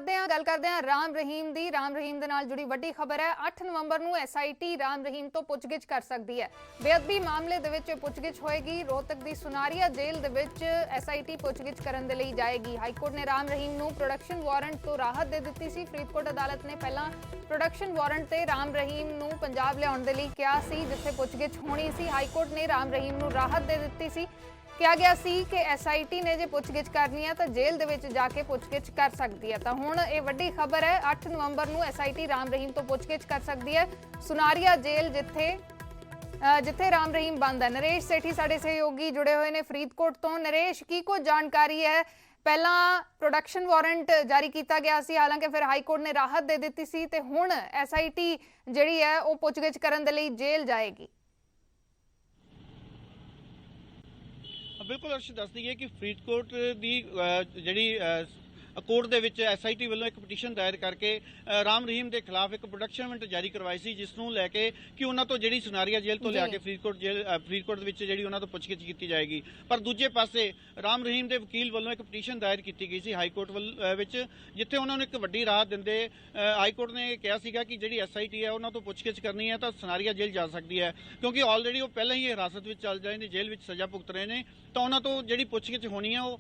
गल करते हैं राम रहीम दी। राम रहीम दे नाल जुड़ी वड्डी खबर है। 8 नवंबर नूं SIT राम रहीम तो पुछगिछ कर सकती है। बेअदबी मामले दे विच पुछगिछ होएगी। रोहतक दी सुनारिया जेल दे विच SIT पुछगिछ करन दे लई जाएगी। हाईकोर्ट ने राम रहीम नूं प्रोडक्शन वारंट तो राहत दे दित्ती सी। फरीदकोट अदालत ने पहला प्रोडक्शन वारंट ते राम रहीम नूं पंजाब लिआउण दे लई किहा सी, जिथे पुछगिछ होनी सी। हाईकोर्ट ने राम रहीम नूं राहत दे दित्ती सी। कहा गया सी कि SIT ने जे पुछगिछ करनी है तो जेल दे विच जाके पुछगिछ कर सकती है। तो हुण ये वड्डी खबर है। 8 नवंबर नूं SIT राम रहीम तो पुछगिछ कर सकती है। सुनारिया जेल जिथे राम रहीम बंद है। नरेश सेठी साडे सहयोगी जुड़े हुए ने फरीदकोट तो। नरेश, की कोई जानकारी है? पहला प्रोडक्शन वारंट जारी किया गया सी, हालांकि फिर हाईकोर्ट ने राहत दे दी सी ते हुण SIT जिहड़ी है वो पुछगिछ करन दे लई जेल जाएगी। बिल्कुल अर्श दस दी है कि फरीदकोट की जी कोर्ट दे विच SIT वालों एक पटीशन दायर करके राम रहीम के खिलाफ एक प्रोडक्शन वारंट जारी करवाई सी, जिसनूं लैके कि उन्हां तो जिहड़ी सुनारिया जेल तो लिया के फरीदकोट विच जिहड़ी उन्हां तो पुछगिछ की जाएगी। पर दूजे पासे राम रहीम के वकील वालों एक पटीशन दायर की गई सी हाईकोर्ट विच, जिथे उन्होंने एक वड्डी राहत दिंदे हाईकोर्ट ने कहा सीगा कि जिहड़ी SIT है उन्हां तो पुछगिछ करनी है तो सुनारिया जेल जा सकती है, क्योंकि ऑलरेडी वो पहले ही हिरासत में चल रहे हैं, जेल में सज़ा भुगत रहे हैं। तो उन्हां तो जिहड़ी पुछगिछ होनी है वो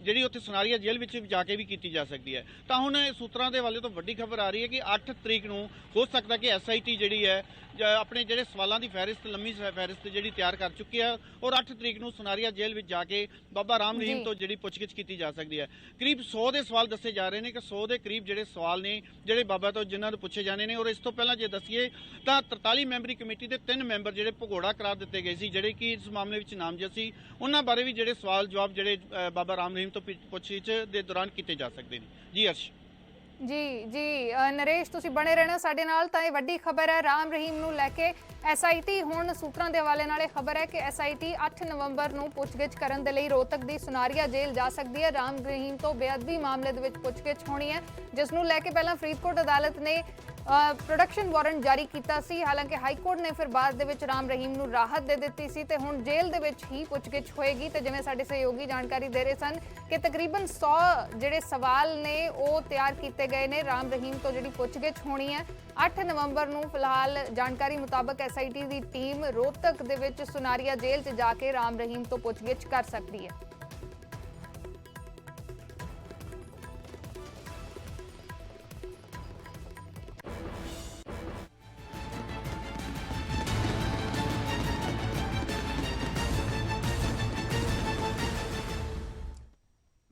जिहड़ी उत्थे सुनारिया जेल में जाके भी की जा सकती है। तो हुण सूत्रां दे वाले तो वड्डी खबर आ रही है कि 8 तरीक नूं हो सकता कि SIT जिहड़ी है अपने जिहड़े सवालों की फहरिस्त लंबी फहरिस्त जिहड़ी तैयार कर चुकी है और 8 तरीक नूं सुनारिया जेल में जाके बाबा राम रहीम तो जिहड़ी पुछगिछ की जा सकती है। करीब 100 के सवाल दसे जा रहे हैं कि 100 के करीब जिहड़े सवाल ने जिहड़े बाबा तो जिन्हां नूं पुछे जाने ने। और इस तो पहला जे दसीए तो 43 मैंबरी कमेटी के 3 मैंबर जिहड़े भगौड़ा करार दिते गए सी, जिहड़े कि इस मामले में नामजद सी, उन्हां बारे भी जिहड़े सवाल जवाब जिहड़े बाबा राम रहीम तो पुछगिछ के दौरान किए जा सकते हैं। जी अर्श जी नरेश, तुसीं बने रहना साडे नाल। तां ये वड्डी खबर है राम रहीम नूं लैके। SIT हुण सूत्रां दे हवाले नाल खबर है कि SIT 8 नवंबर नूं पुछगिछ करन दे लई रोहतक दी सुनारिया जेल जा सकदी है। राम रहीम तो बेअदबी मामले दे विच पुछगिछ होनी है, जिस नूं लैके पहलां फरीदकोट अदालत ने प्रोडक्शन वारंट जारी किया सी। हालांकि हाईकोर्ट ने फिर बाद दे विच राम रहीम नूं राहत दे दित्ती सी ते हुण जेल दे विच ही पुछगिछ होएगी। ते जिवें साडे सहयोगी जानकारी दे रहे सन कि तकरीबन 100 जिहड़े सवाल ने वो तैयार किए गए ने। राम रहीम तो जिहड़ी पुछगिछ होनी है 8 नवंबर नूं फिलहाल जानकारी मुताबक SIT दी टीम रोहतक दे विच सुनारिया जेल च जाके राम रहीम तो पुछगिछ कर सकती है।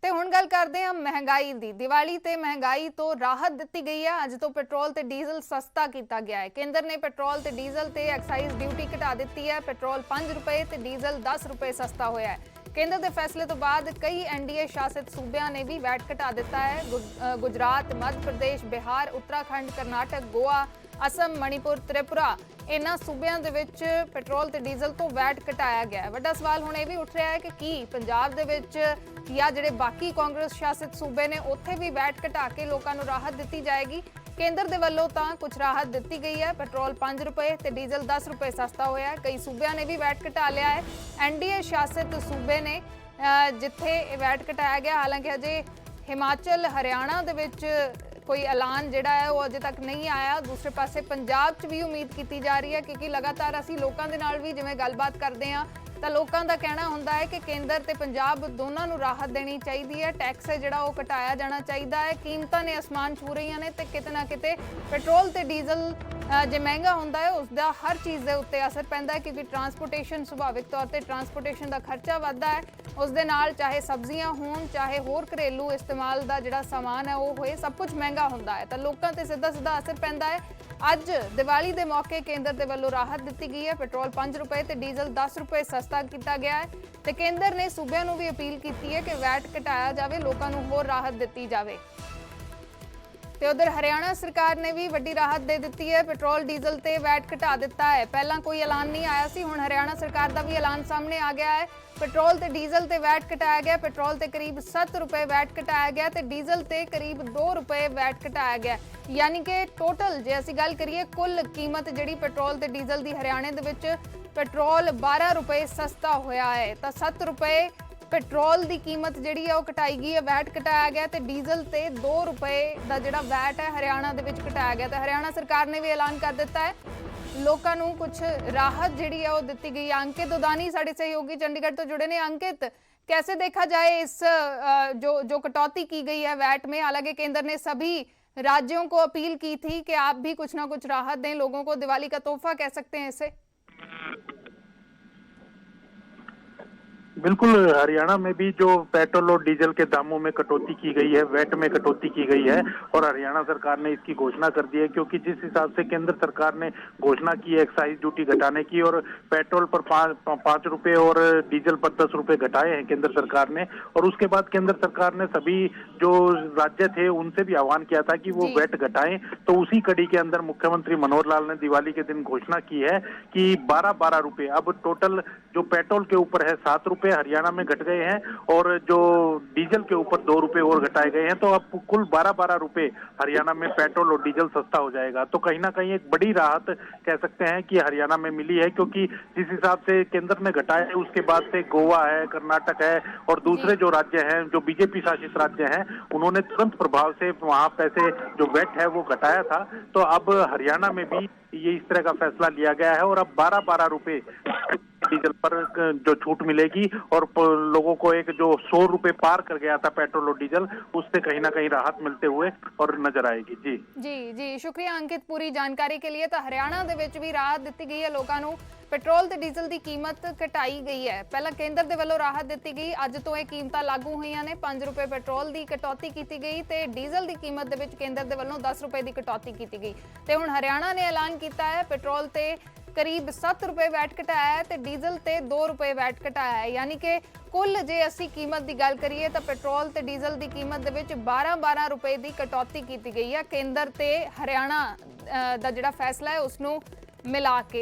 हुण गल करते हैं महंगाई दी। दिवाली ते महंगाई तो राहत दी गई है। अज तो पेट्रोल ते डीजल सस्ता किया गया है। केंद्र ने पेट्रोल ते डीजल ते एक्साइज ड्यूटी घटा दी है। पेट्रोल 5 रुपए ते डीजल 10 रुपए सस्ता होया है। केंद्र के फैसले तो बाद कई NDA शासित सूबिया ने भी वैट घटा दिता है। गुजरात, मध्य प्रदेश, बिहार, उत्तराखंड, कर्नाटक, गोवा, असम, मणिपुर, त्रिपुरा इन्हां सूबियां दे विच पेट्रोल ते डीजल तो वैट घटाया गया है। वड्डा सवाल हुण यह भी उठ रहा है कि की पंजाब दे विच या जिहड़े बाकी कांग्रेस शासित सूबे ने उत्थे भी वैट घटा के लोकां नूं राहत दित्ती जाएगी। केंद्र दे वल्लों तां कुछ राहत दित्ती गई है। पेट्रोल 5 रुपए ते डीजल 10 रुपए सस्ता होया है। कई सूबिया ने भी वैट घटा लिया है। NDA शासित सूबे ने जिथे वैट घटाया गया, हालांकि अजे हिमाचल, हरियाणा दे विच कोई ऐलान जिहड़ा है वो अजे तक नहीं आया। दूसरे पासे पंजाब च भी उम्मीद की जा रही है, क्योंकि लगातार असीं लोकां दे नाल भी जिवें गलबात करते हैं तो लोगों का कहना हुंदा है कि केंद्र ते पंजाब दोनों नूं राहत देनी चाहिए है। टैक्स है जिहड़ा वो घटाया जाना चाहिए है। कीमतां ने आसमान छू रही ने ते किते ना किते पेट्रोल ते डीजल जे महंगा हुंदा है उसका हर चीज़ के उत्ते असर पैंदा है, क्योंकि ट्रांसपोर्टेशन सुभाविक तौर पर ट्रांसपोर्टेशन का खर्चा वधदा है। उस दे नाल चाहे सब्जियां होण चाहे होर घरेलू इस्तेमाल का जिहड़ा समान है वो होए, सब कुछ महंगा हुंदा है तो लोगों ते सीधा सीधा असर पैंदा है। अज दिवाली के मौके केंद्र के वल्लों राहत दी गई है। पेट्रोल 5 रुपए ते डीजल 10 रुपए सस्ता किया गया है तो केंद्र ने सूबिया नूं भी अपील की है कि वैट घटाया जाए, लोगों नूं होर राहत दी जाए। तो उधर हरियाणा सरकार ने भी वड्डी राहत दे दी है। पेट्रोल डीजल ते वैट घटा दिता है। पहला कोई ऐलान नहीं आया सी, हुण हरियाणा सरकार का भी ऐलान सामने आ गया है। पेट्रोल ते डीजल ते वैट घटाया गया। पेट्रोल ते करीब 7 रुपए वैट घटाया गया तो डीजल ते करीब 2 रुपए वैट घटाया गया। यानी कि टोटल जे असीं गल करिए कुल कीमत जिहड़ी पेट्रोल ते डीजल की हरियाणे दे विच पेट्रोल 12 रुपए सस्ता होया है तो 7 रुपए ਪੈਟਰੋਲ ਦੀ ਕੀਮਤ ਜਿਹੜੀ ਹੈ ਉਹ ਘਟਾਈ ਗਈ ਹੈ, ਵੈਟ ਘਟਾਇਆ ਗਿਆ ਤੇ ਡੀਜ਼ਲ ਤੇ 2 ਰੁਪਏ ਦਾ ਜਿਹੜਾ ਵੈਟ ਹੈ ਹਰਿਆਣਾ ਦੇ ਵਿੱਚ ਘਟਾਇਆ ਗਿਆ ਤੇ ਹਰਿਆਣਾ ਸਰਕਾਰ ਨੇ ਵੀ ਐਲਾਨ ਕਰ ਦਿੱਤਾ ਹੈ ਲੋਕਾਂ ਨੂੰ कुछ राहत ਜਿਹੜੀ ਹੈ ਉਹ ਦਿੱਤੀ ਗਈ ਹੈ। अंकित उदानी साढ़े सहयोगी चंडीगढ़ तो जुड़े ने। अंकित, कैसे देखा जाए इस जो कटौती की गई है वैट में? हालांकि केंद्र ने सभी राज्यों को अपील की थी कि आप भी कुछ ना कुछ राहत दें लोगों को, दिवाली का तोहफा कह सकते हैं इसे। बिल्कुल, हरियाणा में भी जो पेट्रोल और डीजल के दामों में कटौती की गई है, वैट में कटौती की गई है और हरियाणा सरकार ने इसकी घोषणा कर दी है, क्योंकि जिस हिसाब से केंद्र सरकार ने घोषणा की है एक्साइज ड्यूटी घटाने की और पेट्रोल पर 5 रुपए और डीजल पर 10 रुपए घटाए हैं केंद्र सरकार ने, और उसके बाद केंद्र सरकार ने सभी जो राज्य थे उनसे भी आह्वान किया था कि वो वैट घटाएं। तो उसी कड़ी के अंदर मुख्यमंत्री मनोहर लाल ने दिवाली के दिन घोषणा की है कि 12-12 रुपए, अब टोटल जो पेट्रोल के ऊपर है 7 रुपए हरियाणा में घट गए हैं और जो डीजल के ऊपर 2 रुपए और घटाए गए हैं, तो अब कुल 12-12 रुपए हरियाणा में पेट्रोल और डीजल सस्ता हो जाएगा। तो कहीं ना कहीं एक बड़ी राहत कह सकते हैं कि हरियाणा में मिली है, क्योंकि जिस हिसाब से केंद्र ने घटाया है उसके बाद से गोवा है, कर्नाटक है और दूसरे जो राज्य हैं जो बीजेपी शासित राज्य हैं उन्होंने तुरंत प्रभाव से वहां पैसे जो वैट है वो घटाया था। तो अब हरियाणा में भी ये इस तरह का फैसला लिया गया है और अब 12-12 रुपए डीजल पर जो छूट मिलेगी और लोगों को एक जो 100 रुपए पार कर गया था पेट्रोल और डीजल, उससे कहीं ना कहीं राहत मिलते हुए और नजर आएगी। जी जी जी, शुक्रिया अंकित पूरी जानकारी के लिए। तो हरियाणा ਦੇ ਵਿੱਚ ਵੀ ਰਾਹਤ ਦਿੱਤੀ ਗਈ ਹੈ ਲੋਕਾਂ ਨੂੰ, ਪੈਟਰੋਲ ਤੇ ਡੀਜ਼ਲ ਦੀ ਕੀਮਤ ਘਟਾਈ ਗਈ ਹੈ। ਪਹਿਲਾਂ ਕੇਂਦਰ ਦੇ ਵੱਲੋਂ ਰਾਹਤ ਦਿੱਤੀ ਗਈ, ਅੱਜ ਤੋਂ ਇਹ ਕੀਮਤਾਂ ਲਾਗੂ ਹੋਈਆਂ ਨੇ। 5 ਰੁਪਏ ਪੈਟਰੋਲ ਦੀ ਕਟੌਤੀ ਕੀਤੀ ਗਈ ਤੇ ਡੀਜ਼ਲ ਦੀ ਕੀਮਤ ਦੇ ਵਿੱਚ ਕੇਂਦਰ ਦੇ ਵੱਲੋਂ 10 ਰੁਪਏ ਦੀ ਕਟੌਤੀ ਕੀਤੀ ਗਈ ਤੇ ਹੁਣ ਹਰਿਆਣਾ ਨੇ ਐਲਾਨ ਕੀਤਾ ਹੈ ਪੈਟਰੋਲ ਤੇ करीब 7 रुपए वैट घटाया है तो डीजल ते 2 रुपए वैट घटाया है, यानी कि कुल जे असी कीमत की गल करिए तो पेट्रोल ते डीजल की कीमत दे 12-12 रुपए की कटौती की गई है केंद्र ते हरियाणा का जिहड़ा फैसला है उसनूं मिला के।